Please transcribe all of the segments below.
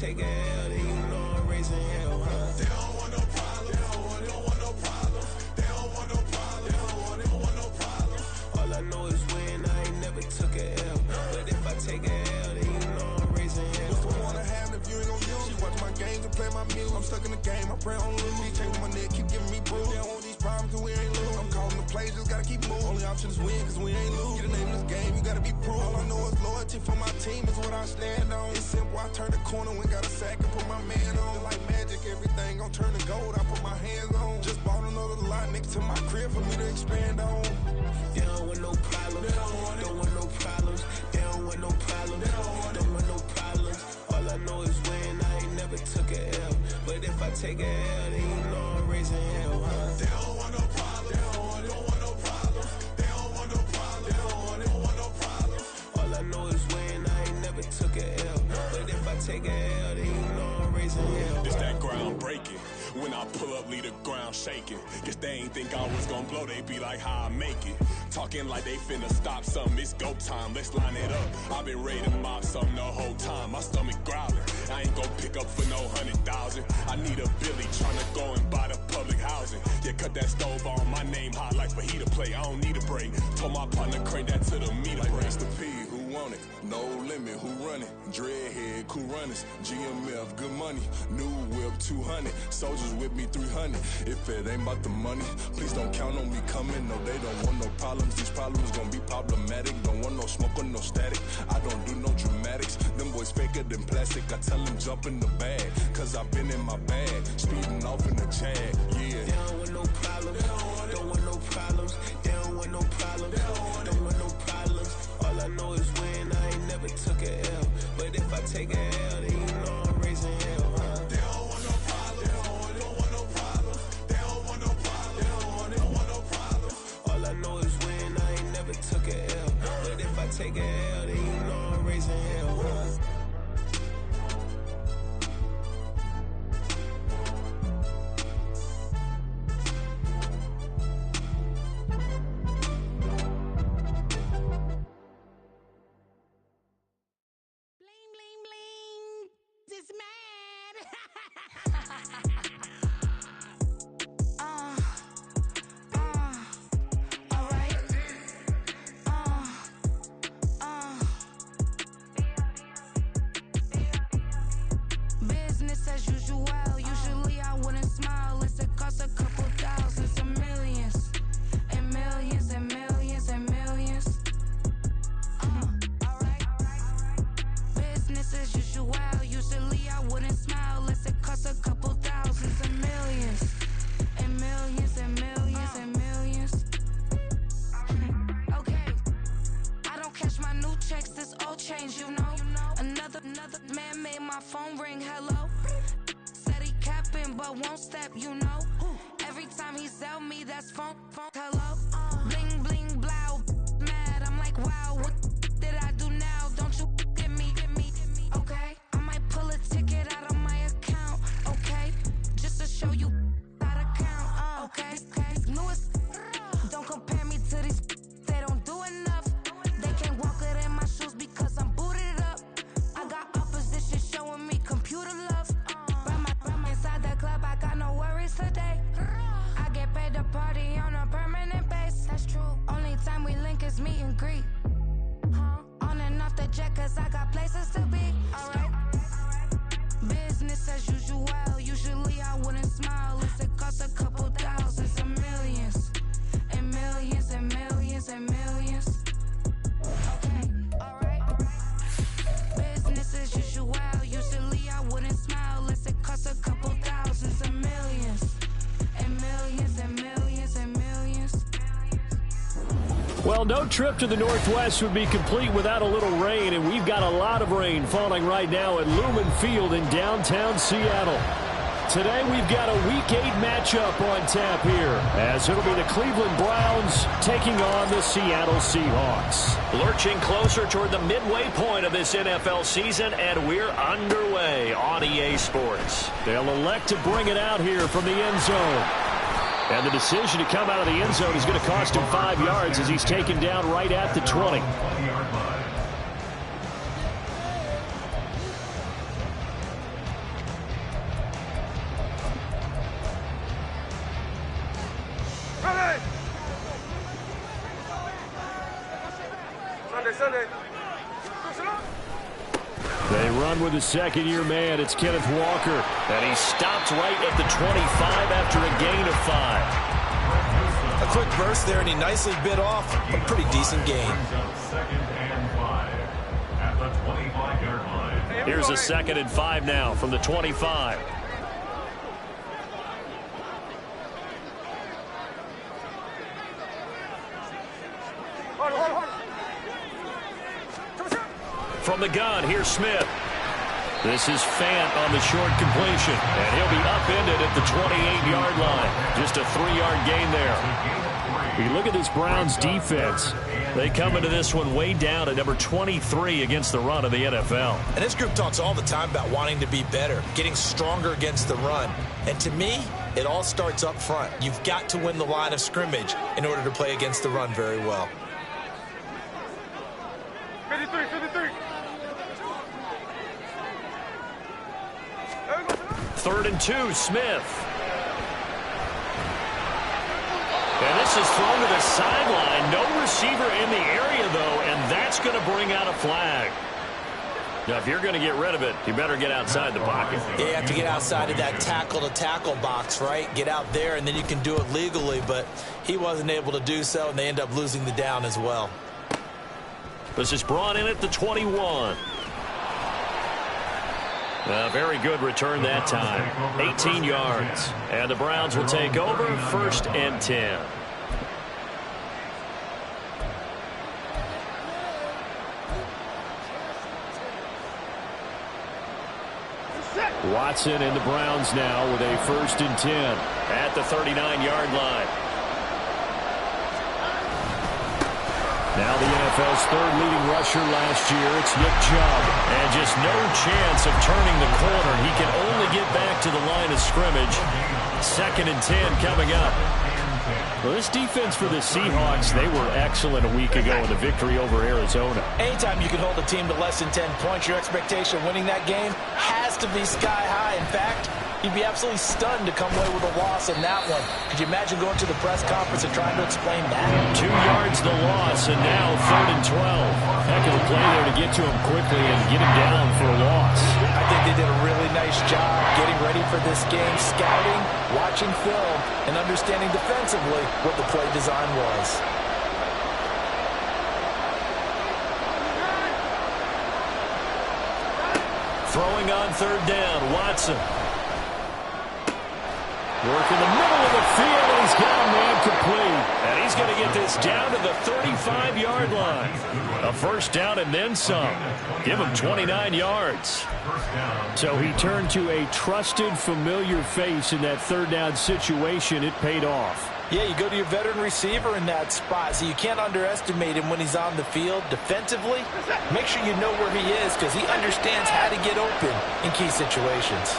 take a L, then you know I'm raising hell, huh? They don't want no problems. They don't want no problems. They don't want no problems. They don't want no problems. All I know is win. I ain't never took a L. But if I take a L, then you know I'm raising hell. What's the point of having if you ain't gon' use? She watch my games and play my music. I'm stuck in the game. I pray on lose. These chains on my neck keep giving me bruise. They don't want these problems cause we ain't lose. I'm calling the plays, just gotta keep moving. Only option is win cause we ain't lose. Get a name in this game, you gotta be proof. All I know is loyalty for my team is what I stand on. It's simple, I turn the corner when got a sack and put my man on. Like magic, everything gon' turn to gold. I put my hands on. Just bought another lot next to my crib for me to expand on. They don't want no problems. They don't want no problems. They don't want no problems. They don't want no problems. All I know is win. I ain't never took a L. But if I take a L, then you know I'm raising hell, huh? They don't want no problems. They don't want no problems. They don't want no problems. They don't want no problems. All I know is win. I ain't never took a L. But if I take a L, then you know I'm raising hell. It's that ground breaking. When I pull up, leave the ground shaking. Guess they ain't think I was gon' blow, they be like, how I make it. Talking like they finna stop something, it's go time, let's line it up. I've been ready to mob something the whole time, my stomach growling. I ain't gon' pick up for no 100,000. I need a Billy tryna go and buy the public housing. Yeah, cut that stove on, my name hot like fajita play. I don't need a break. Told my partner crank that to the meter like break. Mr. P, who want it? No limit, who run it? Dreadhead, cool runners. GMF, good money. New whip, 200. Soldiers with me, 300. If it ain't about the money, please don't count on me coming. No, they don't want no problems. These problems gon' be problematic. Don't want no smoke or no static. I don't do no dramatics. Them boys faker than plastic. I tell them jump in the bag, cause I've been in my bag. Speeding off in the Jag, yeah. They don't want no problems. Don't want no problems. They don't want no problems. Don't want no problems. All I know is win. I ain't never took a L. But if I take a L, then you know I'm raising hell, huh? They don't want no problems. They don't want no problems. They don't want no problems. They don't want no problems. All I know is win. I ain't never took a L. But if I take a L, then you know I'm raising hell, huh? Business as usual. Usually I wouldn't smile. It's a cost a couple thousands and millions. And millions and millions and millions. Alright. Business as usual. Usually I wouldn't smile. It's a cost a couple thousands and millions. And millions and millions and millions. Okay. I don't cash my new checks, this old change, you know. Another man made my phone ring, hello. Said he capping but won't step, you know. Every time he sell me, that's phone, hello. Bling, bling, blow, mad, I'm like, wow, what did I do now? Don't you get me, okay? I might pull a ticket out of my account, okay? Just to show you how to count, okay? Newest, don't compare me to these, they don't do enough. They can't walk it in my shoes because I'm booted up. I got opposition showing me computer love. Run inside the club, I got no worries today. I get paid to party on a permanent base. That's true. Only time we link is meet and greet. On and off the jet, cause I got places to be. Alright. Business as usual. Usually I wouldn't smile. It's a cost a couple thousands and millions. And millions and millions and millions. Okay, alright. Business as usual. Usually I wouldn't smile. Unless it costs a couple thousands and millions. And millions and millions and millions. Well, no trip to the Northwest would be complete without a little rain, and we've got a lot of rain falling right now at Lumen Field in downtown Seattle. Today we've got a Week 8 matchup on tap here, as it'll be the Cleveland Browns taking on the Seattle Seahawks. Lurching closer toward the midway point of this NFL season, and we're underway on EA Sports. They'll elect to bring it out here from the end zone. And the decision to come out of the end zone is going to cost him 5 yards as he's taken down right at the 20. They run with a second-year man. It's Kenneth Walker. And he stopped right at the 25 after a gain of 5. A quick burst there, and he nicely bit off a pretty decent gain. Here's a 2nd and 5 now from the 25. From the gun, here's Smith. This is Fant on the short completion, and he'll be upended at the 28-yard line. Just a 3-yard gain there. You look at this Browns defense. They come into this one way down at number 23 against the run of the NFL. And this group talks all the time about wanting to be better, getting stronger against the run. And to me, it all starts up front. You've got to win the line of scrimmage in order to play against the run very well. 3rd and 2, Smith. And this is thrown to the sideline. No receiver in the area, though, and that's going to bring out a flag. Now, if you're going to get rid of it, you better get outside the pocket. Yeah, you have to get outside of that tackle-to-tackle box, right? Get out there, and then you can do it legally, but he wasn't able to do so, and they end up losing the down as well. This is brought in at the 21. Very good return that time. 18 yards. And the Browns will take over 1st and 10. Watson and the Browns now with a 1st and 10 at the 39-yard line. Now the NFL's 3rd leading rusher last year, it's Nick Chubb. And just no chance of turning the corner. He can only get back to the line of scrimmage. 2nd and 10 coming up. Well, this defense for the Seahawks, they were excellent a week ago in the victory over Arizona. Anytime you can hold a team to less than 10 points, your expectation of winning that game has to be sky high. In fact, you'd be absolutely stunned to come away with a loss in that one. Could you imagine going to the press conference and trying to explain that? 2 yards the loss, and now 3rd and 12. Heck of a play there to get to him quickly and get him down for a loss. I think they did a really nice job getting ready for this game, scouting, watching film, and understanding defensively what the play design was. Throwing on 3rd down, Watson. Work in the middle of the field, and he's got a man complete. And he's going to get this down to the 35-yard line. A 1st down and then some. Give him 29 yards. So he turned to a trusted, familiar face in that 3rd down situation. It paid off. Yeah, you go to your veteran receiver in that spot, so you can't underestimate him when he's on the field. Defensively, make sure you know where he is because he understands how to get open in key situations.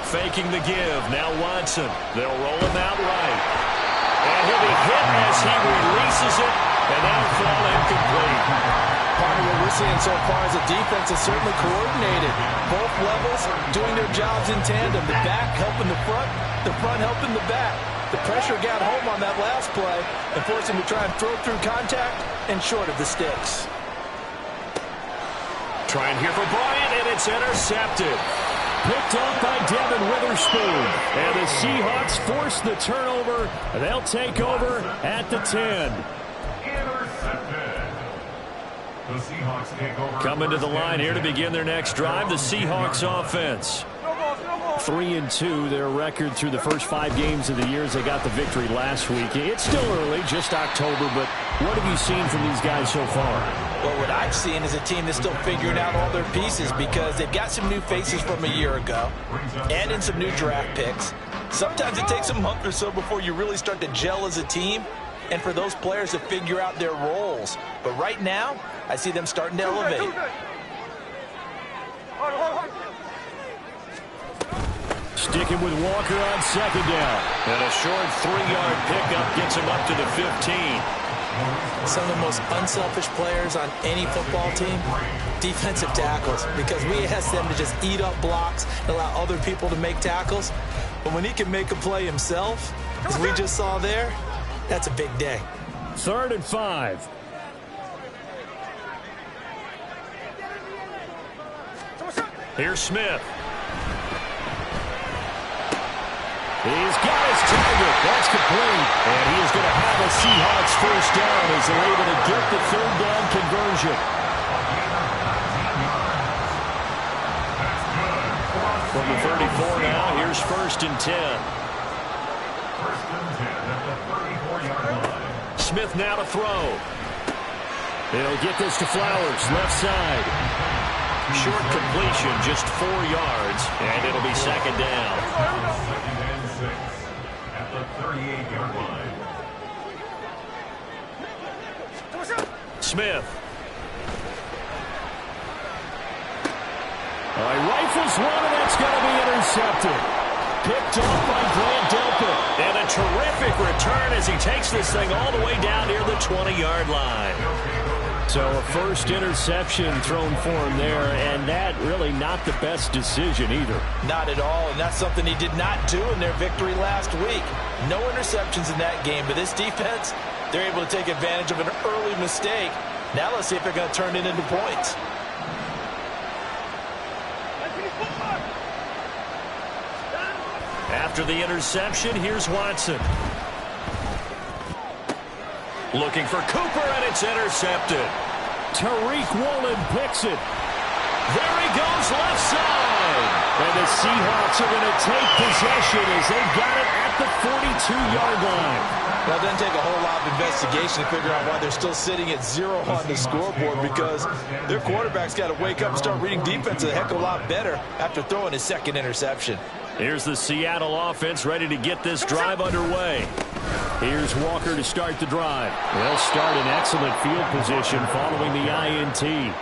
Faking the give. Now Watson. They'll roll him out right. And he'll be hit as he releases it. And that'll fall incomplete. Part of what we're seeing so far is the defense is certainly coordinated. Both levels doing their jobs in tandem. The back helping the front helping the back. The pressure got home on that last play and forced him to try and throw through contact and short of the sticks. Trying here for Bryant, and it's intercepted. Picked up by Devin Witherspoon. And the Seahawks force the turnover. They'll take over at the 10. Coming to the line here to begin their next drive, the Seahawks offense. 3-2, their record through the first 5 games of the year as they got the victory last week. It's still early, just October, but what have you seen from these guys so far? Well, what I've seen is a team that's still figuring out all their pieces because they've got some new faces from a year ago and in some new draft picks. Sometimes it takes a month or so before you really start to gel as a team and for those players to figure out their roles. But right now, I see them starting to elevate. Sticking with Walker on 2nd down. And a short 3-yard pickup gets him up to the 15. Some of the most unselfish players on any football team, defensive tackles, because we ask them to just eat up blocks and allow other people to make tackles. But when he can make a play himself, as we just saw there, that's a big day. 3rd and 5. Here's Smith. He's got his target. That's complete. And he is going to have a Seahawks first down as they're able to get the third down conversion. From the 34 now, here's 1st and 10. Smith now to throw. He'll get this to Flowers, left side. Short completion, just 4 yards, and it'll be 2nd down. At the 38-yard line. Smith. He rifles one, and that's going to be intercepted. Picked off by Grant Delpit. And a terrific return as he takes this thing all the way down near the 20-yard line. So a first interception thrown for him there, and that really not the best decision either. Not at all, and that's something he did not do in their victory last week. No interceptions in that game, but this defense, they're able to take advantage of an early mistake. Now let's see if they're going to turn it into points. After the interception, here's Watson. Looking for Cooper, and it's intercepted. Tariq Woolen picks it. There he goes, left side. And the Seahawks are going to take possession as they got it at the 42-yard line. Well, it doesn't take a whole lot of investigation to figure out why they're still sitting at 0 on the scoreboard, because their quarterback's got to wake up and start reading defense a heck of a lot better after throwing his 2nd interception. Here's the Seattle offense ready to get this drive underway. Here's Walker to start the drive. They'll start in excellent field position following the INT.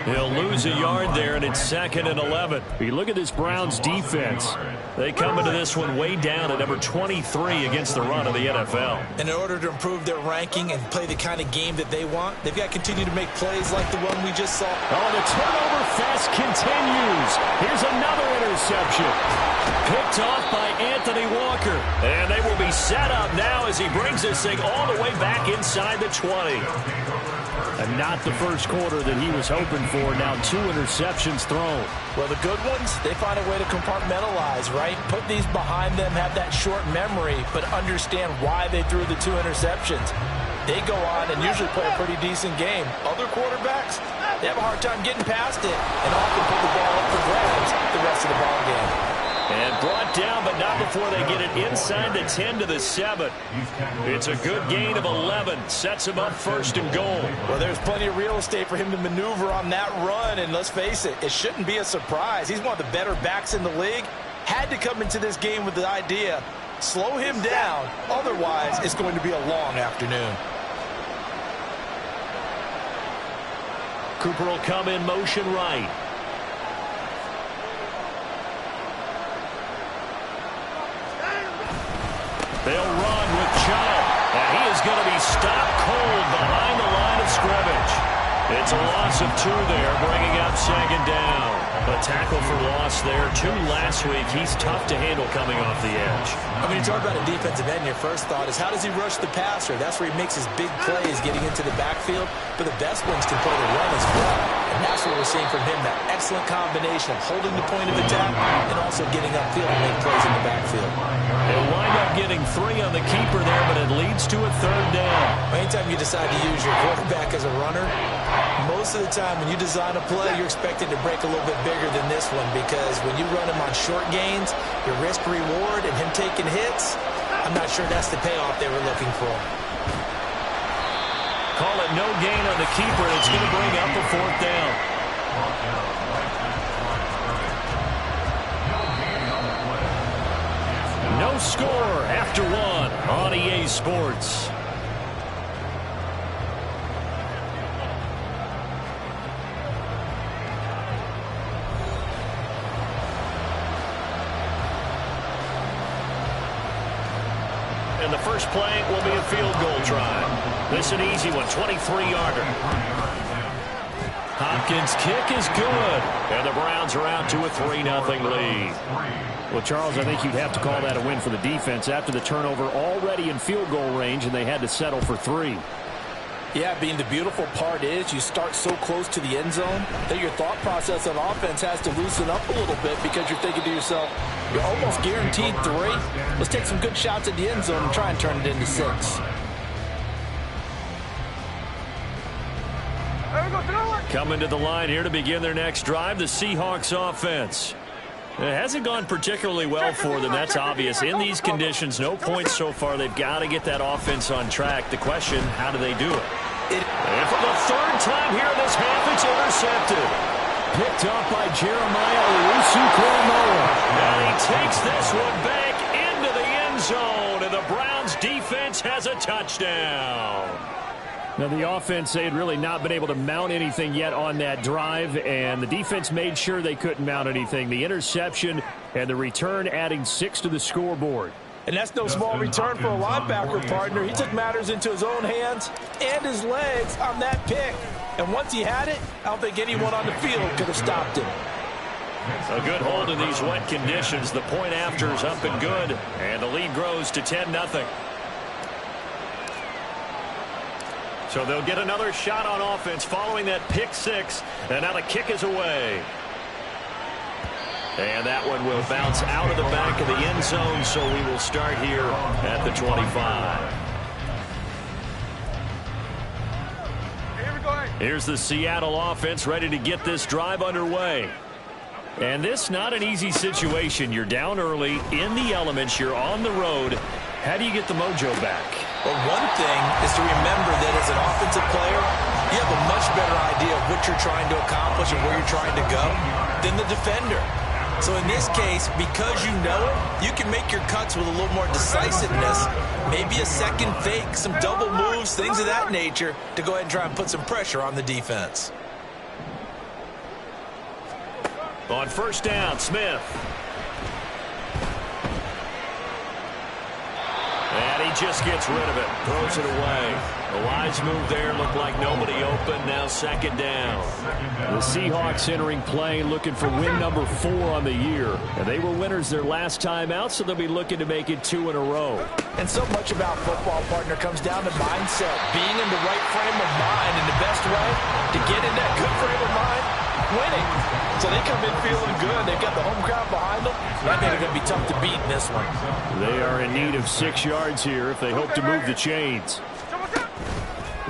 He'll lose a yard there, and it's 2nd and 11. You look at this Browns defense. They come into this one way down at number 23 against the run of the NFL. And in order to improve their ranking and play the kind of game that they want, they've got to continue to make plays like the one we just saw. Oh, the turnover fest continues. Here's another interception. Picked off by Anthony Walker. And they will be set up now as he brings this thing all the way back inside the 20. And not the first quarter that he was hoping for. Now 2 interceptions thrown. Well, the good ones, they find a way to compartmentalize, right? Put these behind them, have that short memory, but understand why they threw the 2 interceptions. They go on and usually play a pretty decent game. Other quarterbacks, they have a hard time getting past it and often put the ball up for grabs the rest of the ball game. And brought down, but not before they get it inside the 10 to the 7. It's a good gain of 11. Sets him up 1st and goal. Well, there's plenty of real estate for him to maneuver on that run. And let's face it, it shouldn't be a surprise. He's one of the better backs in the league. Had to come into this game with the idea, slow him down. Otherwise, it's going to be a long afternoon. Cooper will come in motion right. They'll run with Chubb, and he is going to be stopped cold behind the line of scrimmage. It's a loss of 2 there, bringing up 2nd down. A tackle for loss there, 2 last week. He's tough to handle coming off the edge. I mean, you talk about a defensive end, your first thought is how does he rush the passer? That's where he makes his big plays getting into the backfield, but the best ones can play the run as well. And that's what we're seeing from him, that excellent combination of holding the point of attack and also getting upfield and make plays in the backfield. They'll wind up getting 3 on the keeper there, but it leads to a 3rd down. Anytime you decide to use your quarterback as a runner, most of the time when you design a play, you're expected to break a little bit bigger than this one, because when you run him on short gains, your risk-reward and him taking hits, I'm not sure that's the payoff they were looking for. Call it no gain on the keeper, and it's going to bring up a 4th down. No score after 1 on EA Sports. And the first play will be a field goal try. This is an easy one, 23-yarder. Hopkins' kick is good. And the Browns are out to a 3-0 lead. Well, Charles, I think you'd have to call that a win for the defense after the turnover already in field goal range, and they had to settle for 3. Yeah, Bean, the beautiful part is you start so close to the end zone that your thought process on offense has to loosen up a little bit because you're thinking to yourself, you're almost guaranteed 3. Let's take some good shots at the end zone and try and turn it into 6. Coming to the line here to begin their next drive, the Seahawks offense. It hasn't gone particularly well for them. That's obvious. In these conditions, no points so far. They've got to get that offense on track. The question, how do they do it? And for the 3rd time here in this half, it's intercepted. Picked up by Jeremiah Owusu-Koramoah. And he takes this one back into the end zone. And the Browns defense has a touchdown. Now, the offense, they had really not been able to mount anything yet on that drive, and the defense made sure they couldn't mount anything. The interception and the return adding 6 to the scoreboard. And that's no small return for a linebacker, partner. He took matters into his own hands and his legs on that pick. And once he had it, I don't think anyone on the field could have stopped him. A good hold in these wet conditions. The point after is up and good, and the lead grows to 10-0. So they'll get another shot on offense following that pick 6, and now the kick is away. And that one will bounce out of the back of the end zone, so we will start here at the 25. Here's the Seattle offense ready to get this drive underway. And this not an easy situation. You're down early, in the elements, you're on the road. How do you get the mojo back? Well, one thing is to remember that as an offensive player, you have a much better idea of what you're trying to accomplish and where you're trying to go than the defender. So in this case, because you know it, you can make your cuts with a little more decisiveness, maybe a second fake, some double moves, things of that nature, to go ahead and try and put some pressure on the defense. On 1st down, Smith. And he just gets rid of it, throws it away. A wise move there, looked like nobody open, now 2nd down. The Seahawks entering play, looking for win number 4 on the year. And they were winners their last time out, so they'll be looking to make it 2 in a row. And so much about football, partner, comes down to mindset. Being in the right frame of mind, and the best way to get in that good frame of mind, winning. So they come in feeling good. They've got the home crowd behind them. That means they're going to be tough to beat in this one. They are in need of 6 yards here if they hope to move the chains.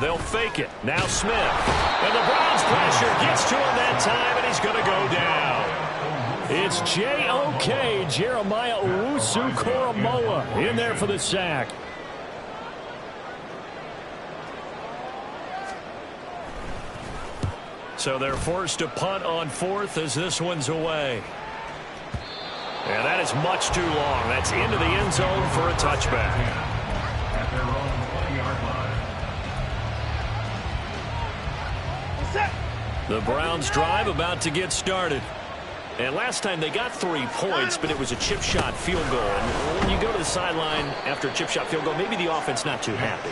They'll fake it. Now Smith. And the Browns pressure gets to him that time, and he's going to go down. It's J.O.K. Jeremiah Owusu-Koramoah in there for the sack. So they're forced to punt on 4th as this one's away. And that is much too long. That's into the end zone for a touchback. At their own 20-yard line. The Browns drive about to get started. And last time they got 3 points, but it was a chip shot field goal. And when you go to the sideline after a chip shot field goal, maybe the offense not too happy.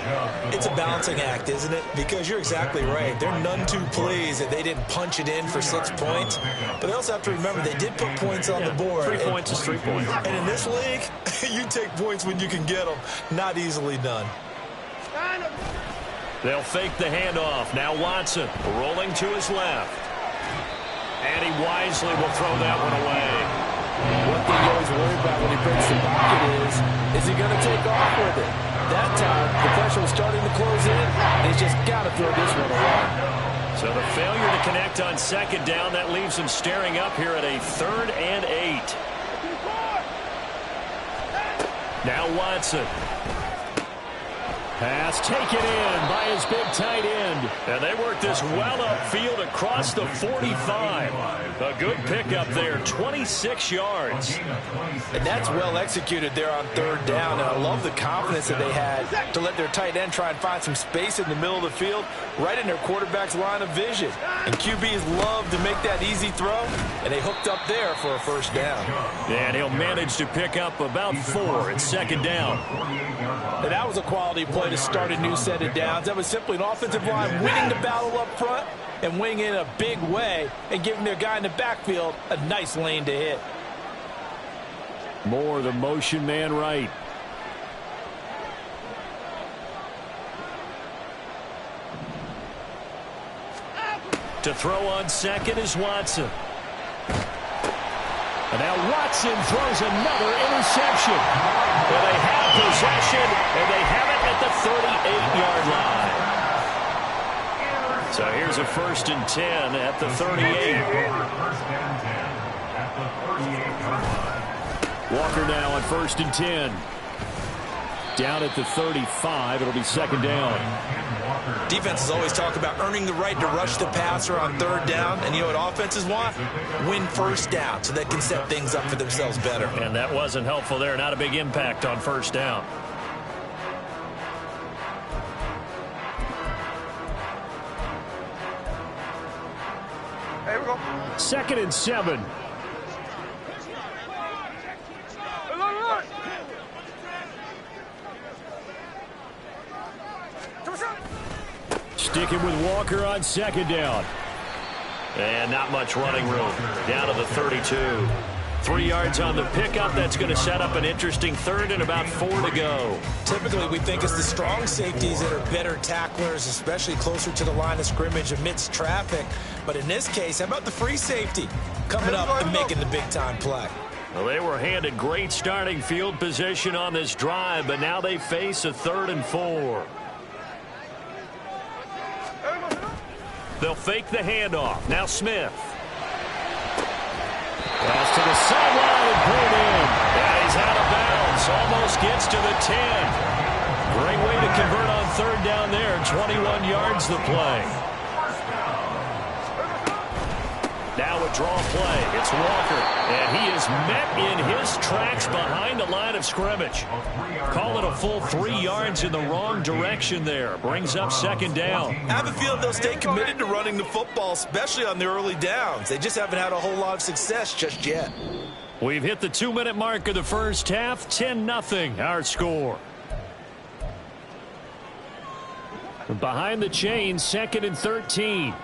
It's a balancing act, isn't it? Because you're exactly right. They're none too pleased that they didn't punch it in for 6 points. But they also have to remember they did put points on the board. 3 points is 3 points. And in this league, you take points when you can get them. Not easily done. They'll fake the handoff. Now Watson rolling to his left. And he wisely will throw that one away. One thing you always worry about when he breaks the pocket is he going to take off with it? That time, the pressure was starting to close in, and he's just got to throw this one away. So the failure to connect on 2nd down, that leaves him staring up here at a 3rd and 8. Now Watson. Pass taken in by his big tight end. And they work this well upfield across the 45. A good pickup there, 26 yards. And that's well executed there on 3rd down. And I love the confidence that they had to let their tight end try and find some space in the middle of the field, right in their quarterback's line of vision. And QBs love to make that easy throw, and they hooked up there for a 1st down. And he'll manage to pick up about 4 at 2nd down. And that was a quality play to start a new set of downs. That was simply an offensive line winning the battle up front and winning in a big way and giving their guy in the backfield a nice lane to hit. Moore, the motion man right. To throw on second is Watson. And now Watson throws another interception. And they have possession, and they have it at the 38-yard line. So here's a 1st and 10 at the 38. Walker now on 1st and 10. Down at the 35. It'll be 2nd down. Defenses always talk about earning the right to rush the passer on 3rd down. And you know what offenses want? Win 1st down so they can set things up for themselves better. And that wasn't helpful there. Not a big impact on 1st down. Here we go. 2nd and 7. Sticking with Walker on 2nd down. And not much running room. Down to the 32. 3 yards on the pickup. That's going to set up an interesting 3rd and about 4 to go. Typically, we think it's the strong safeties that are better tacklers, especially closer to the line of scrimmage amidst traffic. But in this case, how about the free safety coming up and making the big-time play? Well, they were handed great starting field position on this drive, but now they face a 3rd and 4. They'll fake the handoff. Now Smith. Pass to the sideline and pulled in. And he's out of bounds. Almost gets to the 10. Great way to convert on 3rd down there. 21 yards the play. Now a draw play. It's Walker. And he is met in his tracks behind the line of scrimmage. Call it a full 3 yards in the wrong direction there. Brings up 2nd down. I have a feeling they'll stay committed to running the football, especially on the early downs. They just haven't had a whole lot of success just yet. We've hit the 2-minute mark of the first half. 10-0 our score. Behind the chain, 2nd and 13.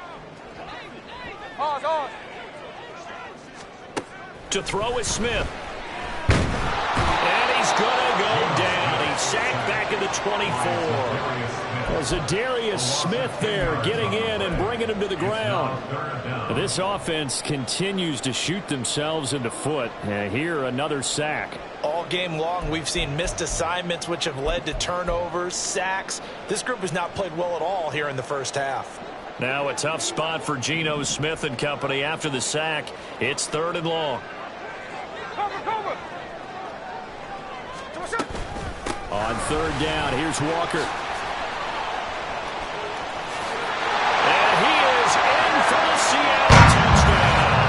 To throw is Smith. And he's going to go down. He's sacked back at the 24. Zadarius Smith there getting in and bringing him to the ground. This offense continues to shoot themselves in the foot. And here another sack. All game long, we've seen missed assignments, which have led to turnovers, sacks. This group has not played well at all here in the first half. Now a tough spot for Geno Smith and company after the sack. It's 3rd and long. On 3rd down, here's Walker. And he is in for the Seattle touchdown.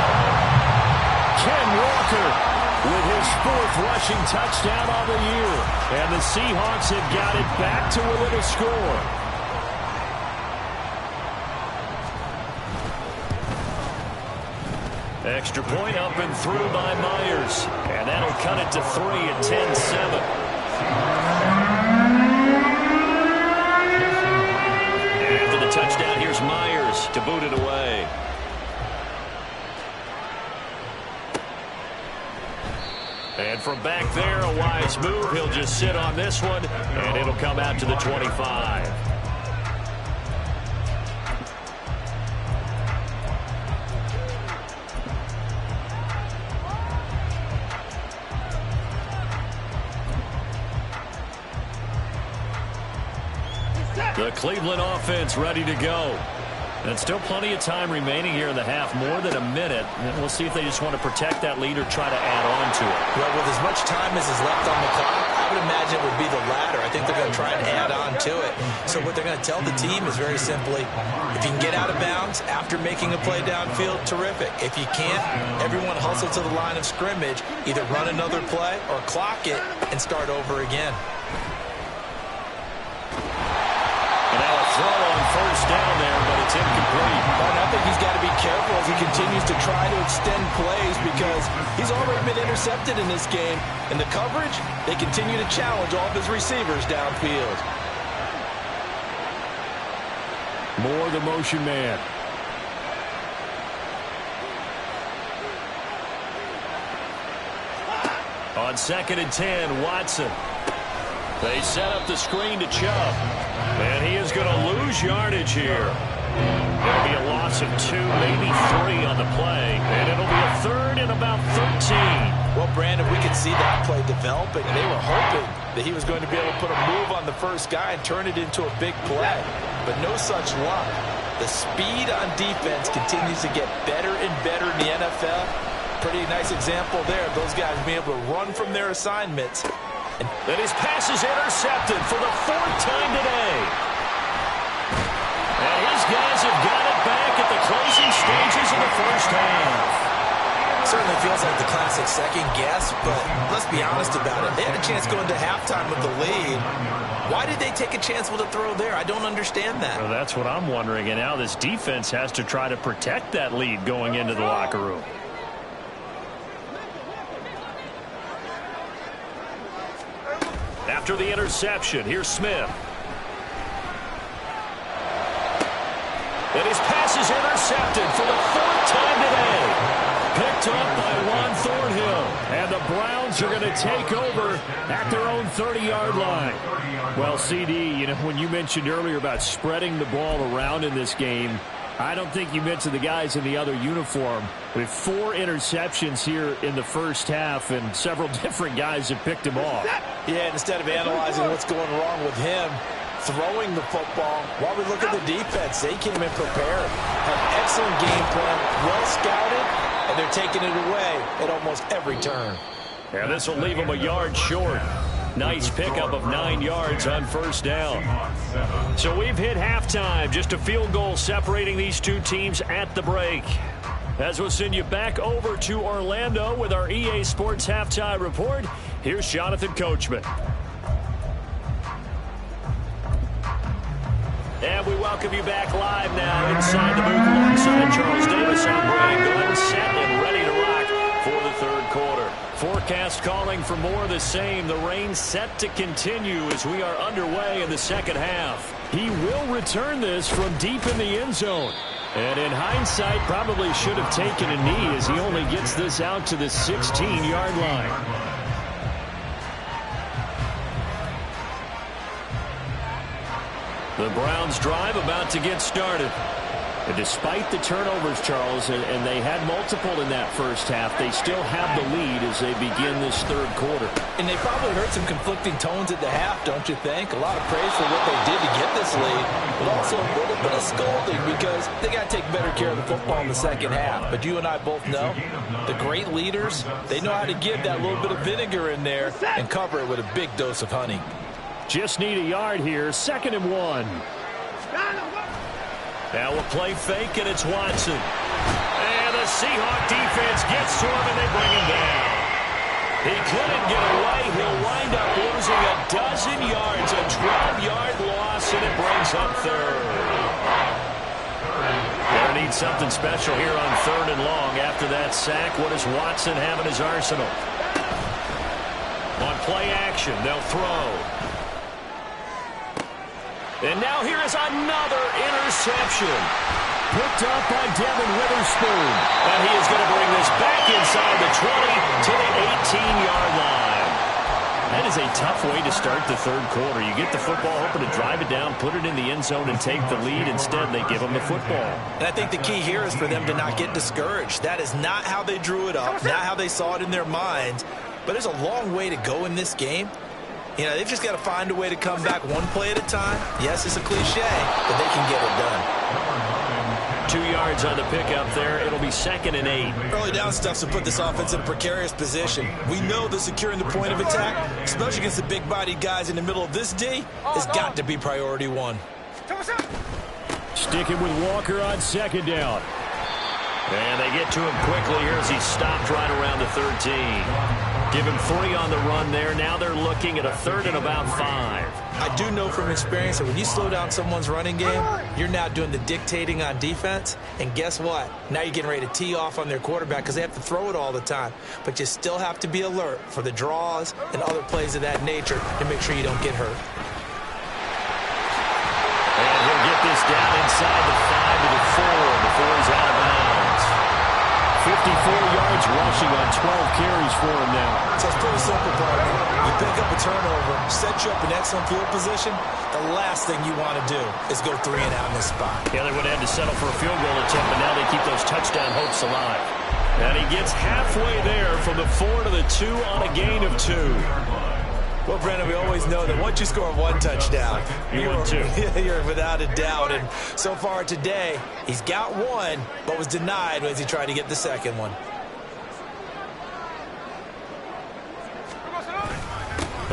Ken Walker with his 4th rushing touchdown on the year. And the Seahawks have got it back to within a score. Extra point up and through by Myers. And that'll cut it to 3 at 10-7. After the touchdown, here's Myers to boot it away. And from back there, a wise move. He'll just sit on this one, and it'll come out to the 25. The Cleveland offense ready to go. And still plenty of time remaining here in the half, more than a minute. And we'll see if they just want to protect that lead or try to add on to it. Well, with as much time as is left on the clock, I would imagine it would be the latter. I think they're going to try and add on to it. So what they're going to tell the team is very simply, if you can get out of bounds after making a play downfield, terrific. If you can't, everyone hustle to the line of scrimmage, either run another play or clock it and start over again. Throw on 1st down there, but it's incomplete. And I think he's got to be careful as he continues to try to extend plays because he's already been intercepted in this game. And the coverage, they continue to challenge all of his receivers downfield. More the motion man. On 2nd and 10, Watson. They set up the screen to Chubb. And he is going to lose yardage here. It'll be a loss of 2, maybe 3 on the play, and it'll be a third and about 13. Well, Brandon, we could see that play developing. They were hoping that he was going to be able to put a move on the first guy and turn it into a big play, but no such luck. The speed on defense continues to get better and better in the NFL. Pretty nice example there of those guys being able to run from their assignments. And his pass is intercepted for the 4th time today. And his guys have got it back at the closing stages of the first half. Certainly feels like the classic second guess, but let's be honest about it. They had a chance going to halftime with the lead. Why did they take a chance with a throw there? I don't understand that. Well, that's what I'm wondering. And now this defense has to try to protect that lead going into the locker room. After the interception, here's Smith. And his pass is intercepted for the 4th time today. Picked up by Juan Thornhill. And the Browns are going to take over at their own 30-yard line. Well, CD, you know, when you mentioned earlier about spreading the ball around in this game, I don't think you mentioned the guys in the other uniform. With 4 interceptions here in the first half, and several different guys have picked him off. Yeah, instead of analyzing what's going wrong with him, throwing the football, while we look at the defense, they came in prepared. Have excellent game plan, well scouted, and they're taking it away at almost every turn. Yeah, this will leave them a yard short. Nice pickup of 9 yards on first down. So we've hit halftime. Just a field goal separating these two teams at the break. As we'll send you back over to Orlando with our EA Sports Halftime Report, here's Jonathan Coachman. And we welcome you back live now inside the booth alongside Charles Davis. I'm Brian Glenn, set and ready to rock for the third quarter. Forecast calling for more of the same. The rain set to continue as we are underway in the second half. He will return this from deep in the end zone. And in hindsight, probably should have taken a knee as he only gets this out to the 16-yard line. The Browns drive about to get started. And despite the turnovers, Charles, and they had multiple in that first half, they still have the lead as they begin this third quarter. And they probably heard some conflicting tones at the half, don't you think? A lot of praise for what they did to get this lead, but also a little bit of scolding because they got to take better care of the football in the second half. But you and I both know the great leaders, they know how to give that little bit of vinegar in there and cover it with a big dose of honey. Just need a yard here, 2nd and 1. Now a play fake, and it's Watson. And the Seahawk defense gets to him, and they bring him down. He couldn't get away. He'll wind up losing a dozen yards, a 12-yard loss, and it brings up third. Gonna need something special here on 3rd and long. After that sack, what does Watson have in his arsenal? On play action, they'll throw. And now here is another interception. Picked up by Devin Witherspoon. And he is going to bring this back inside the 20 to the 18-yard line. That is a tough way to start the third quarter. You get the football, hoping to drive it down, put it in the end zone, and take the lead. Instead, they give them the football. And I think the key here is for them to not get discouraged. That is not how they drew it up, not how they saw it in their minds. But there's a long way to go in this game. You know, they've just got to find a way to come back one play at a time. Yes, it's a cliche, but they can get it done. 2 yards on the pickup there. It'll be 2nd and 8. Early down stuff to put this offense in a precarious position. We know that securing the point of attack, especially against the big-bodied guys in the middle of this D, has got to be priority 1. Sticking with Walker on 2nd down. And they get to him quickly here as he's stopped right around the 13. Give him 3 on the run there. Now they're looking at a 3rd and about 5. I do know from experience that when you slow down someone's running game, you're now doing the dictating on defense. And guess what? Now you're getting ready to tee off on their quarterback because they have to throw it all the time. But you still have to be alert for the draws and other plays of that nature to make sure you don't get hurt. And he'll get this down inside the 5 to the 4 before he's out of bounds. 54 yards offense rushing on 12 carries for him now. So it's pretty simple, partner. You pick up a turnover, set you up in excellent field position. The last thing you want to do is go 3 and out in this spot. Yeah, they would have had to settle for a field goal attempt, but now they keep those touchdown hopes alive. And he gets halfway there from the 4 to the 2 on a gain of 2. Well, Brandon, we always know that once you score 1 touchdown, you're without a doubt. And so far today, he's got 1, but was denied as he tried to get the second one.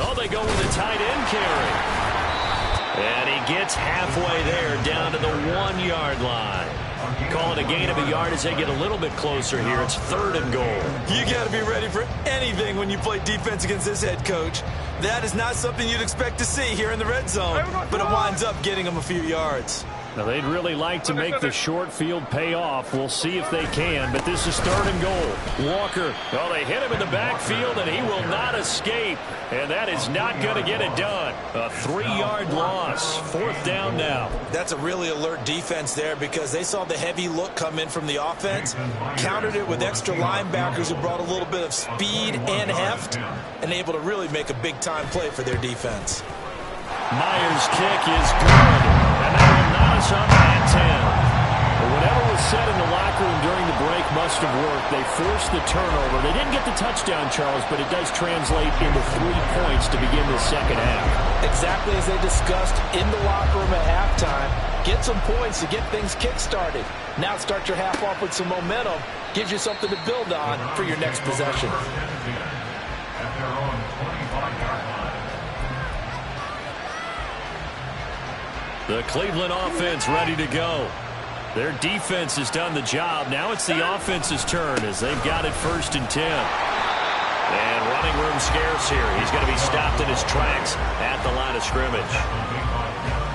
Oh, they go with a tight end carry. And he gets halfway there down to the 1-yard line. Call it a gain of a yard as they get a little bit closer here. It's 3rd and goal. You got to be ready for anything when you play defense against this head coach. That is not something you'd expect to see here in the red zone, but it winds up getting him a few yards. Now, they'd really like to make the short field pay off. We'll see if they can, but this is 3rd and goal. Walker, well, they hit him in the backfield, and he will not escape. And that is not going to get it done. A 3-yard loss. 4th down now. That's a really alert defense there because they saw the heavy look come in from the offense, countered it with extra linebackers who brought a little bit of speed and heft, and able to really make a big-time play for their defense. Myers' kick is good, and that will knot us up at 10. But whatever was said in the locker room during the break must have worked. They forced the turnover. They didn't get the touchdown, Charles, but it does translate into 3 points to begin the second half. Exactly as they discussed in the locker room at halftime. Get some points to get things kick-started. Now start your half off with some momentum. Gives you something to build on for your next possession. At their own 25-yard line. The Cleveland offense ready to go. Their defense has done the job. Now it's the offense's turn as they've got it 1st and 10. And running room scarce here. He's going to be stopped in his tracks at the line of scrimmage.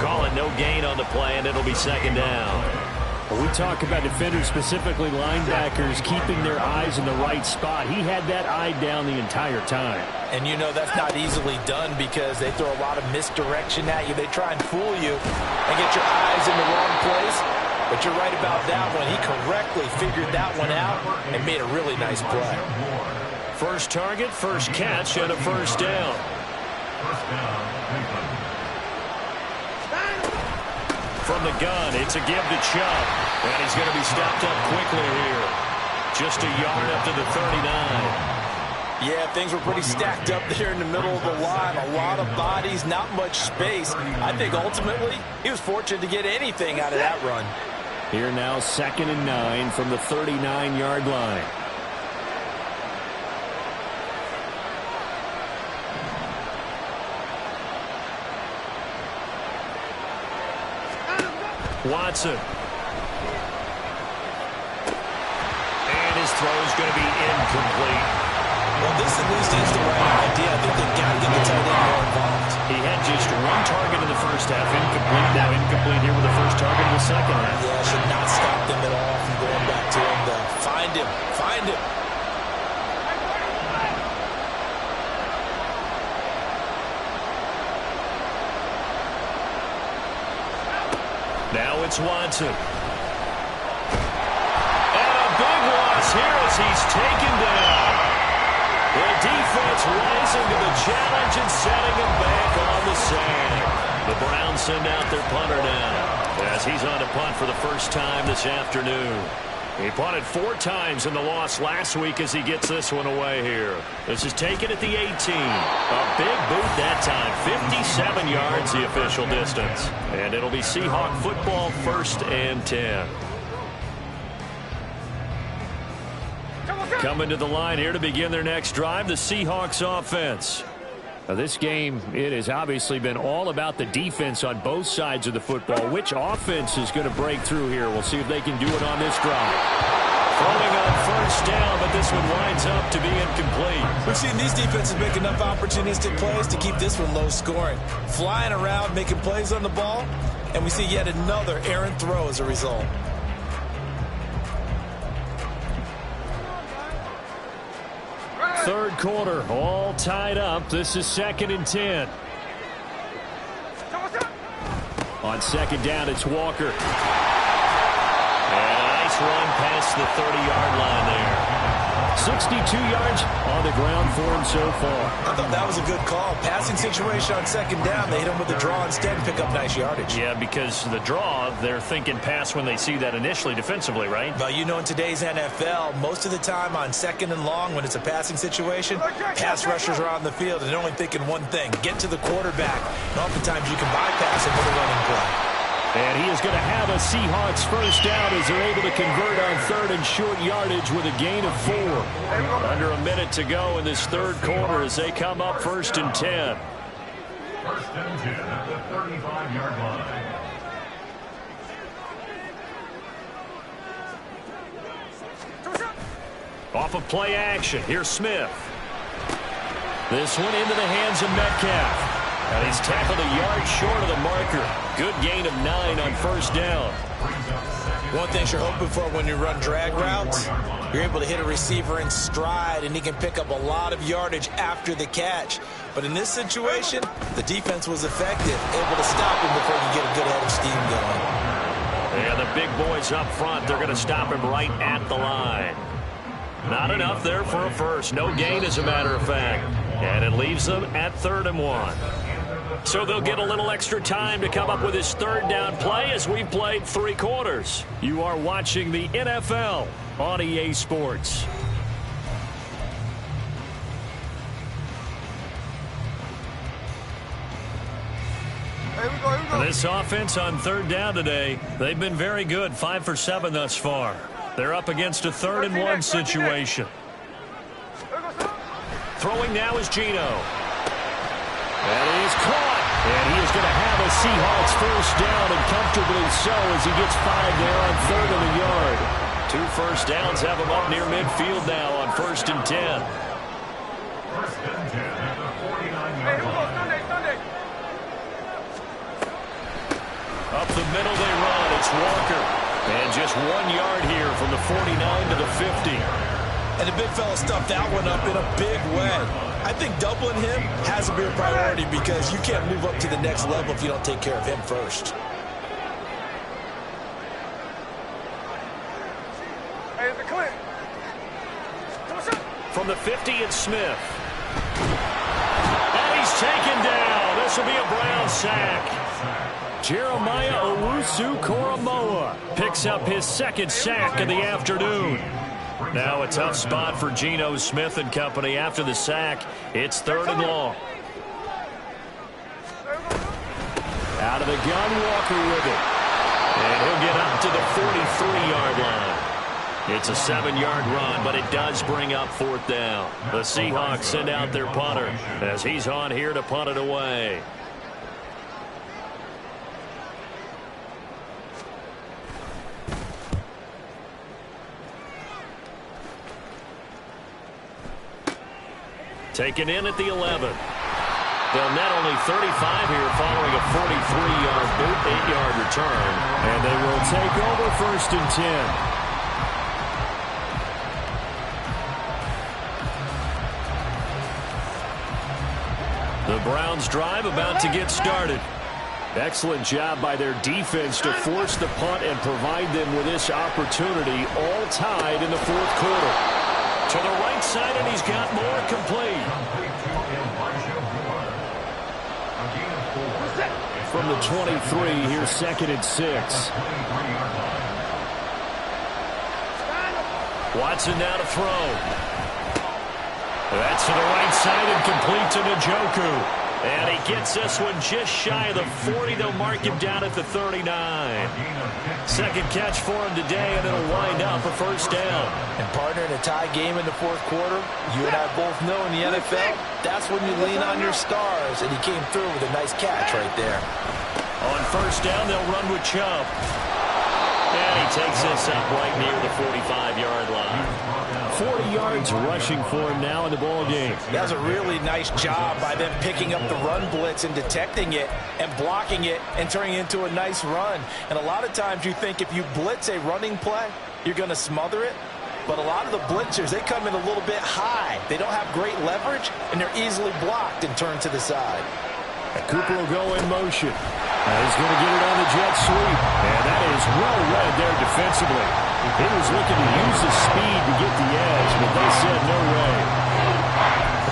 Call it no gain on the play, and it'll be 2nd down. Well, we talk about defenders, specifically linebackers, keeping their eyes in the right spot. He had that eye down the entire time. And you know that's not easily done because they throw a lot of misdirection at you. They try and fool you and get your eyes in the wrong place. But you're right about that one. He correctly figured that one out and made a really nice play. First target, first catch, and a 1st down. First down, Cleveland. From the gun, it's a give to Chubb. And he's going to be stopped up quickly here. Just a yard up to the 39. Yeah, things were pretty stacked up there in the middle of the line. A lot of bodies, not much space. I think ultimately he was fortunate to get anything out of that run. Here now, 2nd and 9 from the 39-yard line. Watson. And his throw is going to be incomplete. Well, this at least is the right idea. I think they've got to get the tight end more involved. He had just 1 target in the first half. Incomplete. Now incomplete here with the first target in the second half. Yeah, should not stop them at all from going back to him, though. Find him. Find him. Now it's Watson. And a big loss here as he's taken down. The defense rising to the challenge and setting him back on the sand. The Browns send out their punter now as he's on to punt for the first time this afternoon. He punted 4 times in the loss last week as he gets this one away here. This is taken at the 18. A big boot that time. 57 yards the official distance. And it'll be Seahawk football 1st and 10. Coming to the line here to begin their next drive, the Seahawks offense. Now this game, it has obviously been all about the defense on both sides of the football. Which offense is going to break through here? We'll see if they can do it on this drive. Throwing on 1st down, but this one winds up to be incomplete. We've seen these defenses make enough opportunistic plays to keep this one low scoring. Flying around, making plays on the ball, and we see yet another errant throw as a result. Third quarter, all tied up. This is 2nd and 10. On 2nd down, it's Walker. And a nice run past the 30-yard line there. 62 yards on the ground for him so far. I thought that was a good call. Passing situation on second down. They hit him with the draw instead and pick up nice yardage. Yeah, because the draw, they're thinking pass when they see that initially defensively, right? But you know, in today's NFL, most of the time on second and long, when it's a passing situation, pass rushers are on the field and they're only thinking one thing, get to the quarterback. And oftentimes you can bypass it with a running play. And he is going to have a Seahawks first down as they're able to convert on third and short yardage with a gain of 4. Under a minute to go in this third quarter as they come up 1st and 10. 1st and 10 at the 35-yard line. Off of play action, here's Smith. This one into the hands of Metcalf. And he's tackled a yard short of the marker. Good gain of 9 on first down. One thing you're hoping for when you run drag routes, you're able to hit a receiver in stride, and he can pick up a lot of yardage after the catch. But in this situation, the defense was effective, able to stop him before you get a good head of steam going. And the big boys up front, they're going to stop him right at the line. Not enough there for a first. No gain, as a matter of fact. And it leaves them at 3rd and 1. So they'll get a little extra time to come up with his third down play as we've played 3 quarters. You are watching the NFL on EA Sports. Here we go. This offense on third down today, they've been very good. 5 for 7 thus far. They're up against a 3rd and 1 situation. Throwing now is Geno. And he is caught. And he is going to have a Seahawks first down, and comfortably so as he gets 5 there on 3rd and a yard. 2 first downs have him up near midfield now on 1st and 10. 1st and 10 at the 49-yard line. Sunday. Up the middle they run. It's Walker. And just 1 yard here from the 49 to the 50. And the big fella stuffed that one up in a big way. I think doubling him has to be a priority because you can't move up to the next level if you don't take care of him first. Hey, it's a clip. From the 50, it's Smith. And he's taken down. This will be a Brown sack. Jeremiah Owusu-Koramoah picks up his 2nd sack of the afternoon. Now a tough spot for Geno Smith and company after the sack. It's 3rd and long. Out of the gun, Walker with it. And he'll get up to the 43-yard line. It's a 7-yard run, but it does bring up 4th down. The Seahawks send out their punter as he's on here to punt it away. Taken in at the 11. They'll net only 35 here following a 43-yard boot, 8-yard return. And they will take over 1st and 10. The Browns drive about to get started. Excellent job by their defense to force the punt and provide them with this opportunity, all tied in the 4th quarter. To the right side, and he's got more complete. From the 23, here's 2nd and 6. Watson now to throw. That's to the right side and complete to Njoku. And he gets this one just shy of the 40. They'll mark him down at the 39. 2nd catch for him today, and it'll wind up a first down. And partner, in a tie game in the 4th quarter, you and I both know in the NFL, that's when you lean on your stars, and he came through with a nice catch right there. On first down, they'll run with Chubb. And he takes this up right near the 45-yard line. 40 yards rushing for him now in the ball game. That was a really nice job by them picking up the run blitz and detecting it and blocking it and turning it into a nice run. And a lot of times you think if you blitz a running play, you're going to smother it. But a lot of the blitzers, they come in a little bit high. They don't have great leverage, and they're easily blocked and turned to the side. And Cooper will go in motion. He's going to get it on the jet sweep. And that is well read there defensively. He was looking to use his speed to get the edge, but they said no way.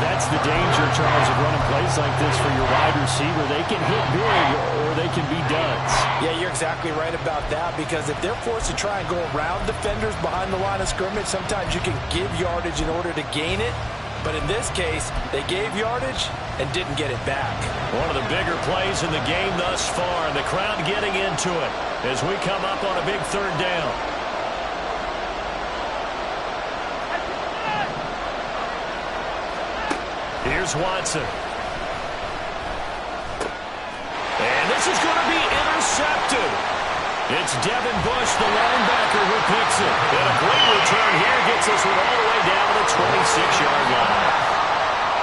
That's the danger, Charles, of running plays like this for your wide receiver. They can hit big or they can be duds. Yeah, you're exactly right about that, because if they're forced to try and go around defenders behind the line of scrimmage, sometimes you can give yardage in order to gain it. But in this case, they gave yardage and didn't get it back. One of the bigger plays in the game thus far, and the crowd getting into it as we come up on a big third down. Here's Watson. And this is going to be intercepted. It's Devin Bush, the linebacker, who picks it. And a great return here gets us all the way down to the 26-yard line.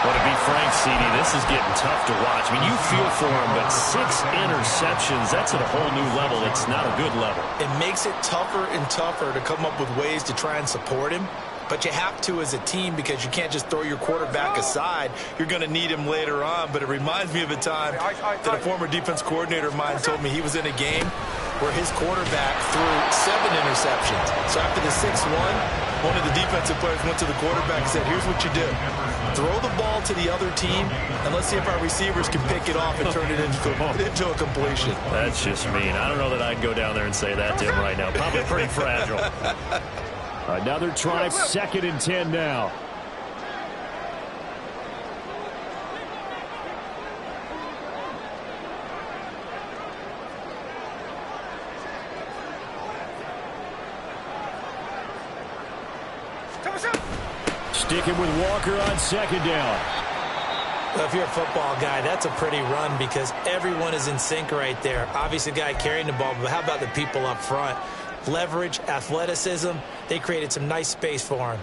But to be frank, CD, this is getting tough to watch. I mean, you feel for him, but 6 interceptions, that's at a whole new level. It's not a good level. It makes it tougher and tougher to come up with ways to try and support him. But you have to as a team, because you can't just throw your quarterback aside. You're going to need him later on. But it reminds me of a time that a former defense coordinator of mine told me he was in a game where his quarterback threw 7 interceptions. So after the 6-1, one of the defensive players went to the quarterback and said, here's what you do. Throw the ball to the other team, and let's see if our receivers can pick it off and turn it into a completion. That's just mean. I don't know that I'd go down there and say that to him right now. Probably pretty fragile. Another try, 2nd and 10 now. Sticking with Walker on 2nd down. Well, if you're a football guy, that's a pretty run, because everyone is in sync right there. Obviously, the guy carrying the ball, but how about the people up front? Leverage, athleticism, they created some nice space for him.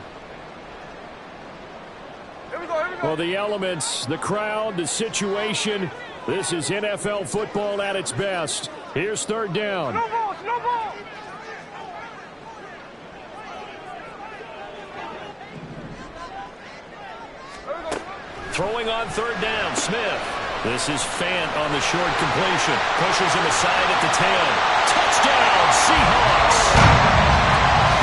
Here we go. Well, the elements, the crowd, the situation, this is NFL football at its best. Here's 3rd down. No ball, no ball. Throwing on 3rd down, Smith. This is Fant on the short completion. Pushes him aside at the 10. Touchdown, Seahawks.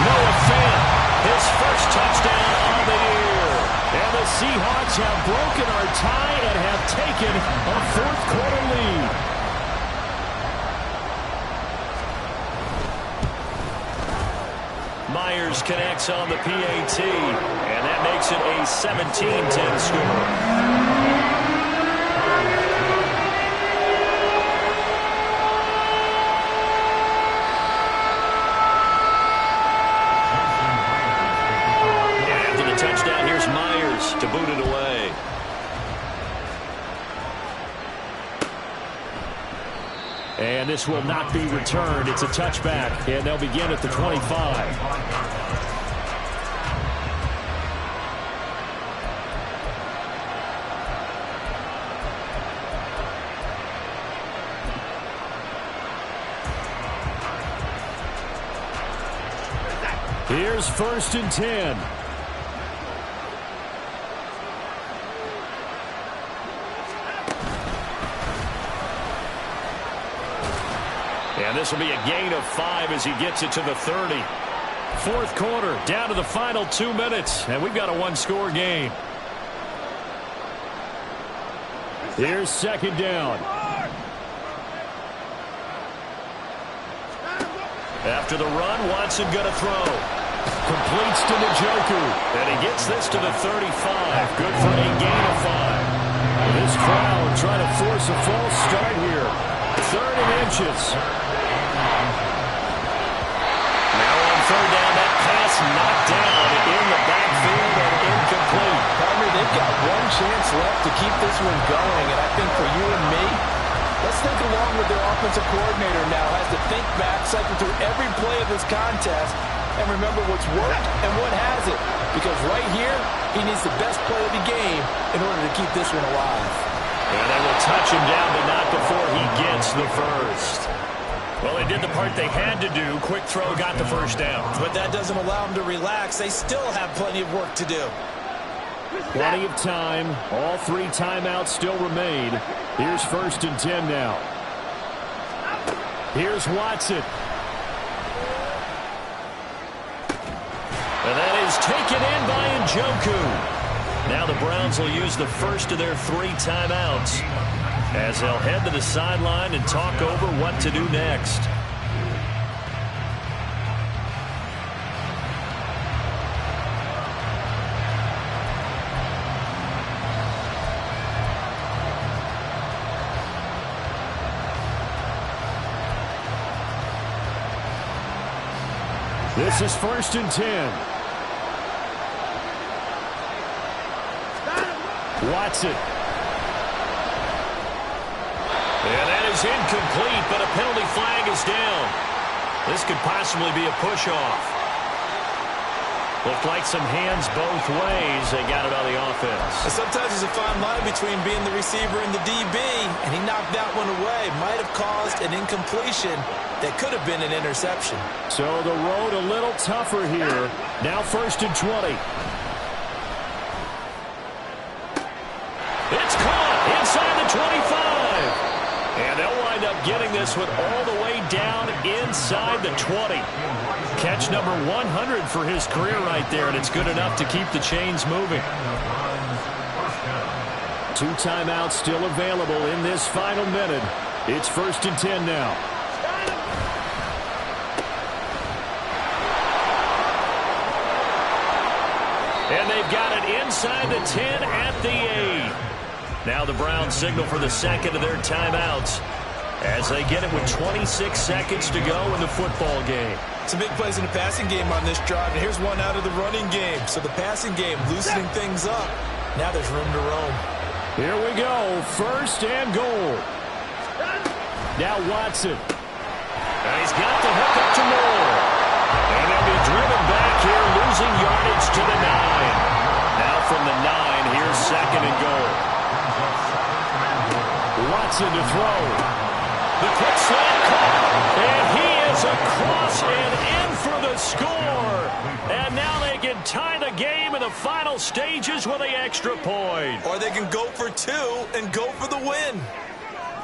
Noah Fant, his first touchdown on the year. And the Seahawks have broken our tie and have taken a 4th quarter lead. Myers connects on the PAT, and that makes it a 17-10 score. Touchdown, here's Myers to boot it away. And this will not be returned. It's a touchback, and they'll begin at the 25. Here's 1st and 10. And this will be a gain of 5 as he gets it to the 30. 4th quarter, down to the final 2 minutes, and we've got a 1-score game. Here's 2nd down. After the run, Watson going to throw. Completes to Njoku. And he gets this to the 35. Good for a gain of 5. This crowd trying to force a false start here. 3rd and inches. Now on 3rd down, that pass knocked down in the backfield and incomplete. Palmer, they've got one chance left to keep this one going, and I think for you and me, let's think along with their offensive coordinator now. Has to think back, cycle through every play of this contest, and remember what's worked and what hasn't. Because right here, he needs the best play of the game in order to keep this one alive. And they will touch him down, but not before he gets the first. Well, they did the part they had to do. Quick throw, got the first down. But that doesn't allow them to relax. They still have plenty of work to do. Plenty of time. All 3 timeouts still remain. Here's 1st and 10 now. Here's Watson. And that is is taken in by Njoku. Now the Browns will use the first of their 3 timeouts as they'll head to the sideline and talk over what to do next. This is 1st and 10. Watson. And that is incomplete, but a penalty flag is down. This could possibly be a push-off. Looked like some hands both ways. They got it on the offense. Sometimes there's a fine line between being the receiver and the DB, and he knocked that one away. Might have caused an incompletion that could have been an interception. So the road a little tougher here. Now 1st and 20. It's caught inside the 25. And they'll wind up getting this one all the way down inside the 20. Catch number 100 for his career right there, and it's good enough to keep the chains moving. 2 timeouts still available in this final minute. It's 1st and 10 now. And they've got it inside the 10 at the 8. Now the Browns signal for the second of their timeouts as they get it with 26 seconds to go in the football game. Some big plays in the passing game on this drive, and here's one out of the running game. So the passing game loosening things up. Now there's room to roam. Here we go, 1st and goal. Now Watson. And he's got the hook up to Moore. And they'll be driven back here, losing yardage to the 9. Now from the 9, here's 2nd and goal. Watson to throw. The quick slant caught. And he is across and in for the score. And now they can tie the game in the final stages with the extra point. Or they can go for 2 and go for the win.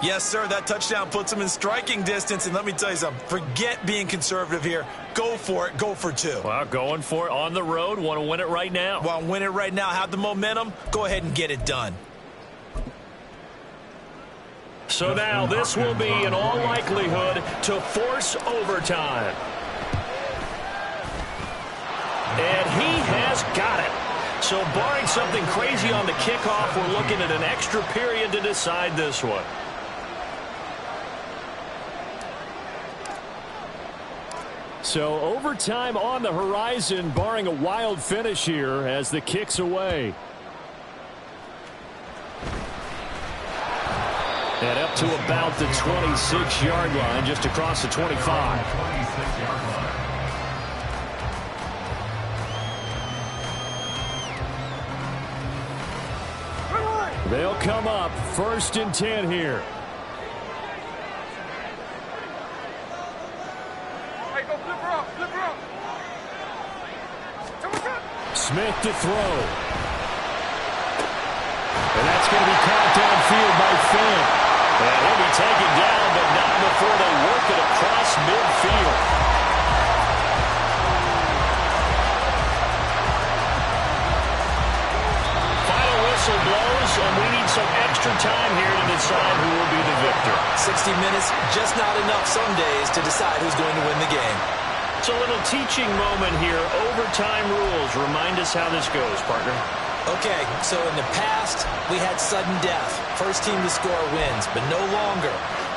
Yes, sir, that touchdown puts them in striking distance. And let me tell you something, forget being conservative here. Go for it. Go for 2. Well, going for it on the road. Want to win it right now. Want to win it right now. Have the momentum. Go ahead and get it done. So now this will be, in all likelihood, to force overtime. And he has got it. So barring something crazy on the kickoff, we're looking at an extra period to decide this one. So overtime on the horizon, barring a wild finish here as the kick's away. And up to about the 26-yard line, just across the 25. They'll come up 1st and 10 here. Hey, go flip her up, flip her up. Smith to throw. And that's going to be caught downfield by Finn. And he'll be taken down, but not before they work it across midfield. Final whistle blows, and we need some extra time here to decide who will be the victor. 60 minutes, just not enough some days to decide who's going to win the game. It's a little teaching moment here. Overtime rules. Remind us how this goes, partner. Okay, so in the past, we had sudden death. First team to score wins, but no longer.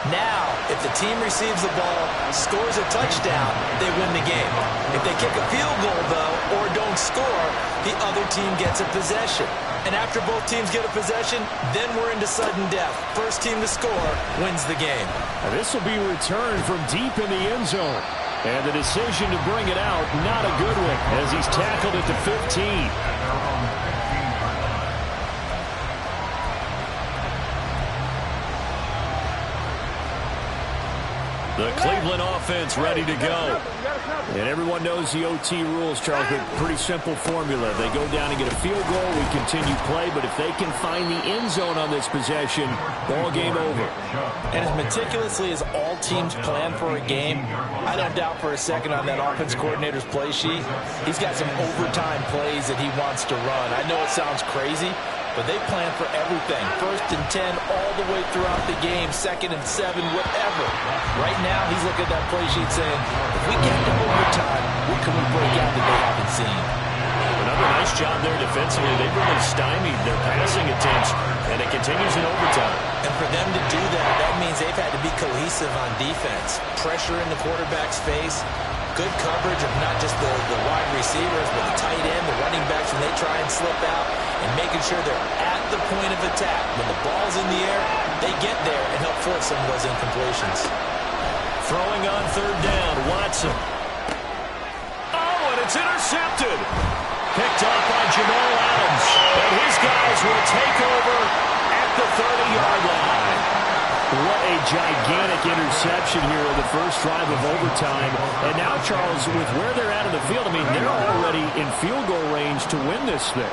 Now, if the team receives the ball, scores a touchdown, they win the game. If they kick a field goal, though, or don't score, the other team gets a possession. And after both teams get a possession, then we're into sudden death. First team to score wins the game. Now, this will be returned from deep in the end zone. And the decision to bring it out, not a good one, as he's tackled at the 15. The Cleveland offense ready to go. And everyone knows the OT rules, Charles, but pretty simple formula. They go down and get a field goal, we continue play, but if they can find the end zone on this possession, ball game over. And as meticulously as all teams plan for a game, I don't doubt for a second on that offense coordinator's play sheet, he's got some overtime plays that he wants to run. I know it sounds crazy, but they plan for everything. 1st and 10 all the way throughout the game. 2nd and 7, whatever. Right now, he's looking at that play sheet saying, if we get to overtime, what can we break out that they haven't seen? Another nice job there defensively. They've really stymied their passing attempts, and it continues in overtime. And for them to do that, that means they've had to be cohesive on defense. Pressure in the quarterback's face. Good coverage of not just the wide receivers, but the tight end, the running backs when they try and slip out, and making sure they're at the point of attack. When the ball's in the air, they get there and help force some of those incompletions. Throwing on 3rd down, Watson. Oh, and it's intercepted. Picked up by Jamal Adams. And his guys will take over at the 30-yard line. What a gigantic interception here in the first drive of overtime. And now, Charles, with where they're at in the field, I mean, they're already in field goal range to win this thing.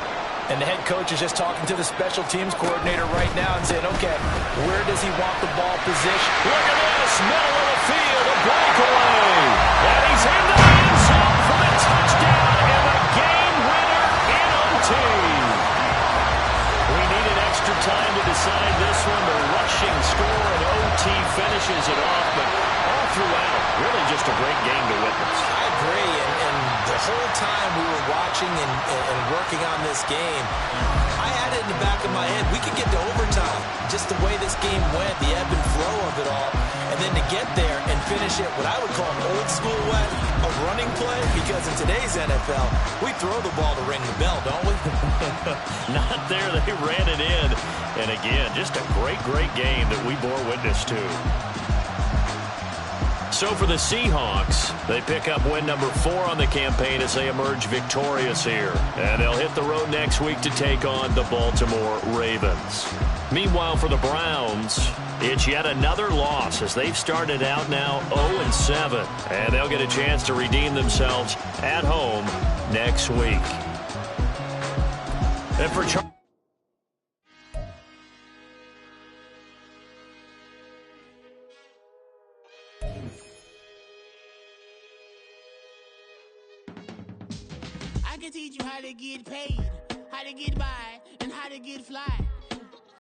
And the head coach is just talking to the special teams coordinator right now and saying, okay, where does he want the ball positioned? Look at this, middle of the field, a breakaway. And he's in the end zone for the touchdown and the game winner in OT. We needed extra time to decide this one. The rushing score and OT finishes it off, but all throughout, really just a great game to witness. I agree, and the whole time we were watching and working on this game, I had it in the back of my head, we could get to overtime. Just the way this game went, the ebb and flow of it all, and then to get there and finish it, what I would call an old school way, a running play, because in today's NFL, we throw the ball to ring the bell, don't we? Not there, they ran it in. And again, just a great, great game that we bore witness to. So for the Seahawks, they pick up win number 4 on the campaign as they emerge victorious here. And they'll hit the road next week to take on the Baltimore Ravens. Meanwhile, for the Browns, it's yet another loss as they've started out now 0-7. And they'll get a chance to redeem themselves at home next week. And for I can teach you how to get paid, how to get by, and how to get fly.